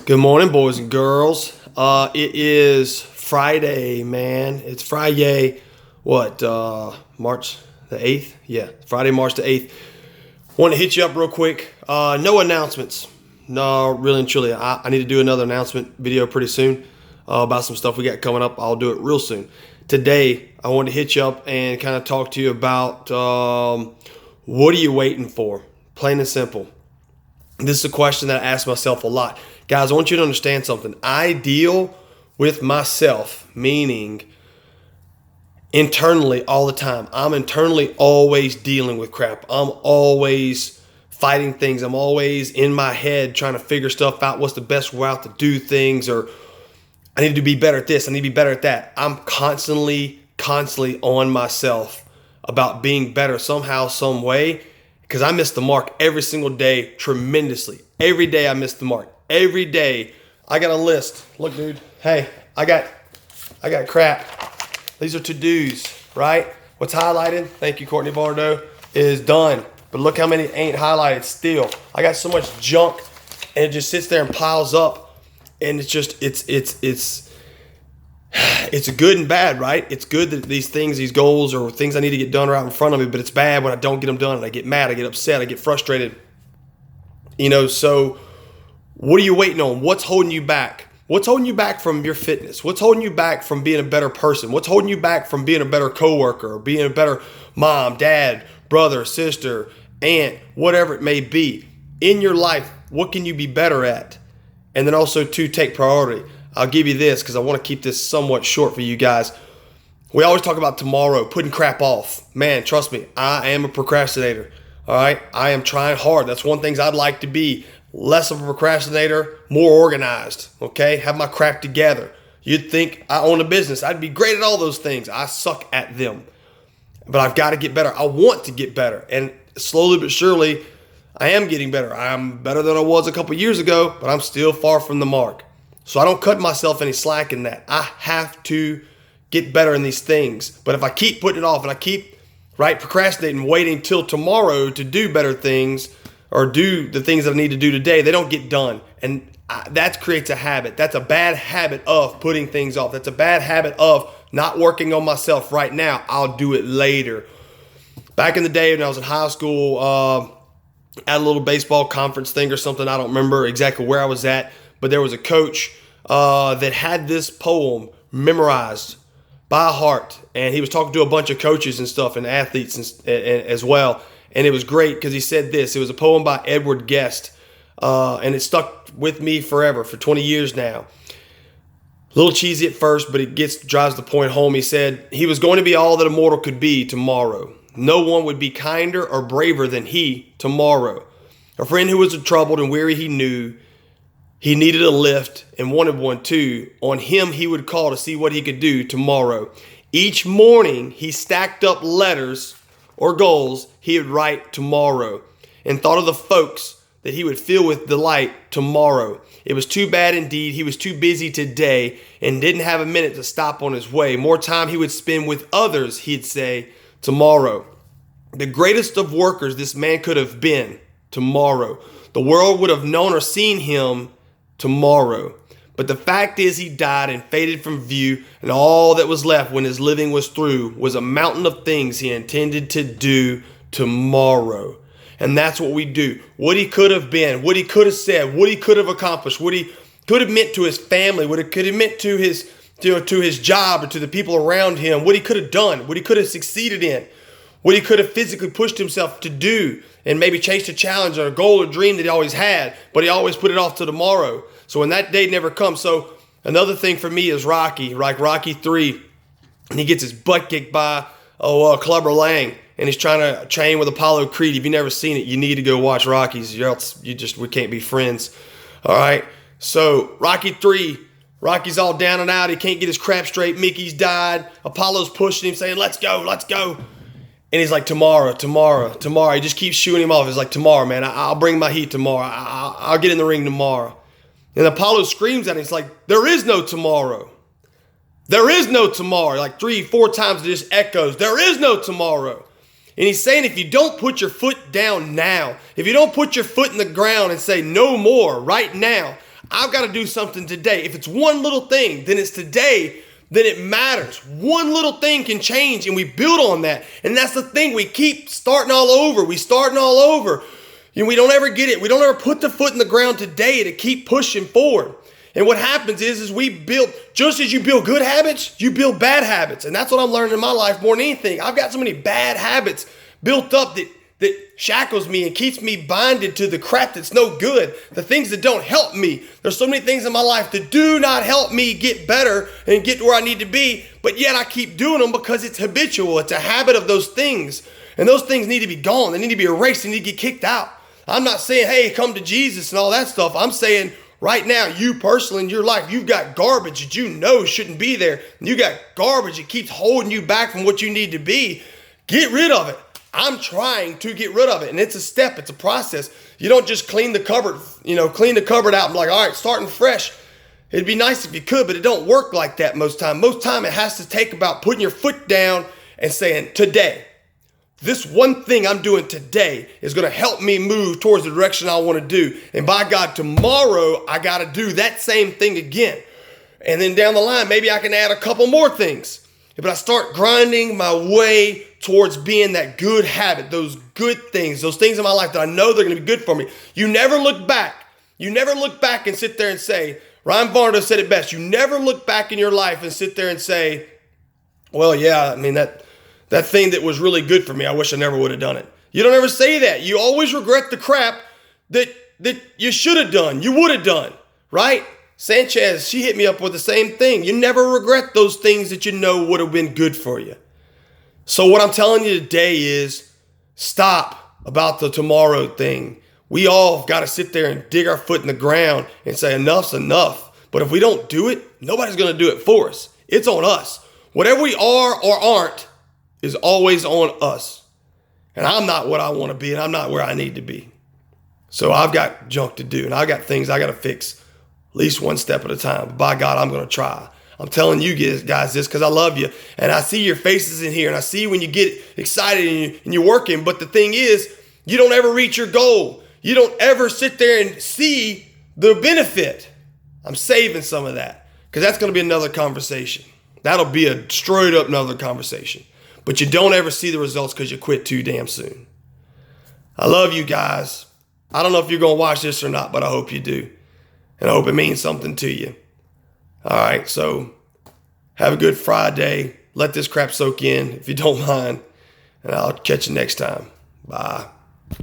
Good morning, boys and girls. It is Friday, man. It's Friday, March the 8th? Yeah, Friday, March the 8th. Want to hit you up real quick. No announcements. No, really and truly. I need to do another announcement video pretty soon about some stuff we got coming up. I'll do it real soon. Today, I want to hit you up and kind of talk to you about what are you waiting for? Plain and simple. This is a question that I ask myself a lot. Guys, I want you to understand something. I deal with myself, meaning internally all the time. I'm internally always dealing with crap. I'm always fighting things. I'm always in my head trying to figure stuff out. What's the best route to do things? Or I need to be better at this. I need to be better at that. I'm constantly on myself about being better somehow, some way, because I miss the mark every single day tremendously. Every day I miss the mark. Every day I got a list. Look, dude. Hey, I got crap. These are to-dos, right? What's highlighted, thank you, Courtney Bardo, is done. But look how many ain't highlighted still. I got so much junk, and it just sits there and piles up. And it's just, it's good and bad, right? It's good that these things, these goals or things I need to get done are out in front of me, but it's bad when I don't get them done and I get mad, I get upset, I get frustrated. So what are you waiting on? What's holding you back? What's holding you back from your fitness? What's holding you back from being a better person? What's holding you back from being a better coworker or being a better mom, dad, brother, sister, aunt, whatever it may be? In your life, what can you be better at? And then also to take priority. I'll give you this because I want to keep this somewhat short for you guys. We always talk about tomorrow, putting crap off. Man, trust me, I am a procrastinator. All right, I am trying hard. That's one thing I'd like to be. Less of a procrastinator, more organized, okay? Have my crap together. You'd think I own a business. I'd be great at all those things. I suck at them. But I've got to get better. I want to get better. And slowly but surely, I am getting better. I'm better than I was a couple years ago, but I'm still far from the mark. So I don't cut myself any slack in that. I have to get better in these things. But if I keep putting it off and I keep procrastinating, waiting till tomorrow to do better things, or do the things that I need to do today, they don't get done. And that creates a habit. That's a bad habit of putting things off. That's a bad habit of not working on myself right now. I'll do it later. Back in the day when I was in high school, at a little baseball conference thing or something, I don't remember exactly where I was at, but there was a coach that had this poem memorized by heart. And he was talking to a bunch of coaches and stuff and athletes and as well. And it was great because he said this. It was a poem by Edward Guest, and it stuck with me forever, for 20 years now. A little cheesy at first, but it drives the point home. He said, he was going to be all that a mortal could be tomorrow. No one would be kinder or braver than he tomorrow. A friend who was troubled and weary he knew. He needed a lift and wanted one too. On him he would call to see what he could do tomorrow. Each morning he stacked up letters or goals he would write tomorrow, and thought of the folks that he would fill with delight tomorrow. It was too bad indeed he was too busy today and didn't have a minute to stop on his way. More time he would spend with others, he'd say, tomorrow. The greatest of workers this man could have been tomorrow. The world would have known or seen him tomorrow. But the fact is he died and faded from view, and all that was left when his living was through was a mountain of things he intended to do tomorrow. And that's what we do. What he could have been, what he could have said, what he could have accomplished, what he could have meant to his family, what it could have meant to his job or to the people around him, what he could have done, what he could have succeeded in, what he could have physically pushed himself to do, and maybe chased a challenge or a goal or dream that he always had, but he always put it off to tomorrow. So when that day never comes. So another thing for me is Rocky, like Rocky 3, and he gets his butt kicked by Clubber Lang, and he's trying to train with Apollo Creed. If you've never seen it, you need to go watch Rocky's, or else we can't be friends. All right. So Rocky 3, Rocky's all down and out. He can't get his crap straight. Mickey's died. Apollo's pushing him, saying, "Let's go, let's go." And he's like, tomorrow. He just keeps shooting him off. He's like, tomorrow, man. I'll bring my heat tomorrow. I'll get in the ring tomorrow. And Apollo screams at him. He's like, there is no tomorrow. There is no tomorrow. Like 3-4 times it just echoes. There is no tomorrow. And he's saying if you don't put your foot down now, if you don't put your foot in the ground and say no more right now, I've got to do something today. If it's one little thing, then it's today, then it matters. One little thing can change and we build on that. And that's the thing. We keep starting all over. We don't ever get it. We don't ever put the foot in the ground today to keep pushing forward. And what happens is we build, just as you build good habits, you build bad habits. And that's what I'm learning in my life more than anything. I've got so many bad habits built up that shackles me and keeps me binded to the crap that's no good, the things that don't help me. There's so many things in my life that do not help me get better and get to where I need to be, but yet I keep doing them because it's habitual. It's a habit of those things. And those things need to be gone. They need to be erased. They need to get kicked out. I'm not saying, hey, come to Jesus and all that stuff. I'm saying right now, you personally in your life, you've got garbage that you know shouldn't be there. And you got garbage that keeps holding you back from what you need to be. Get rid of it. I'm trying to get rid of it. And it's a step. It's a process. You don't just clean the cupboard out and be like, all right, starting fresh. It'd be nice if you could, but it don't work like that most time. Most time it has to take about putting your foot down and saying, today, this one thing I'm doing today is going to help me move towards the direction I want to do. And by God, tomorrow I got to do that same thing again. And then down the line, maybe I can add a couple more things. But I start grinding my way towards being that good habit, those good things, those things in my life that I know they're going to be good for me. You never look back. You never look back and sit there and say, Ryan Varno said it best. You never look back in your life and sit there and say, well, yeah, I mean, that thing that was really good for me, I wish I never would have done it. You don't ever say that. You always regret the crap that you should have done, you would have done, right? Sanchez, she hit me up with the same thing. You never regret those things that you know would have been good for you. So what I'm telling you today is stop about the tomorrow thing. We all got to sit there and dig our foot in the ground and say enough's enough. But if we don't do it, nobody's going to do it for us. It's on us. Whatever we are or aren't is always on us. And I'm not what I want to be, and I'm not where I need to be. So I've got junk to do, and I've got things I got to fix at least one step at a time. But by God, I'm going to try. I'm telling you guys this because I love you. And I see your faces in here, and I see when you get excited and you're working. But the thing is, you don't ever reach your goal. You don't ever sit there and see the benefit. I'm saving some of that because that's going to be another conversation. That'll be a straight up another conversation. But you don't ever see the results because you quit too damn soon. I love you guys. I don't know if you're going to watch this or not, but I hope you do. And I hope it means something to you. All right, so have a good Friday. Let this crap soak in if you don't mind. And I'll catch you next time. Bye.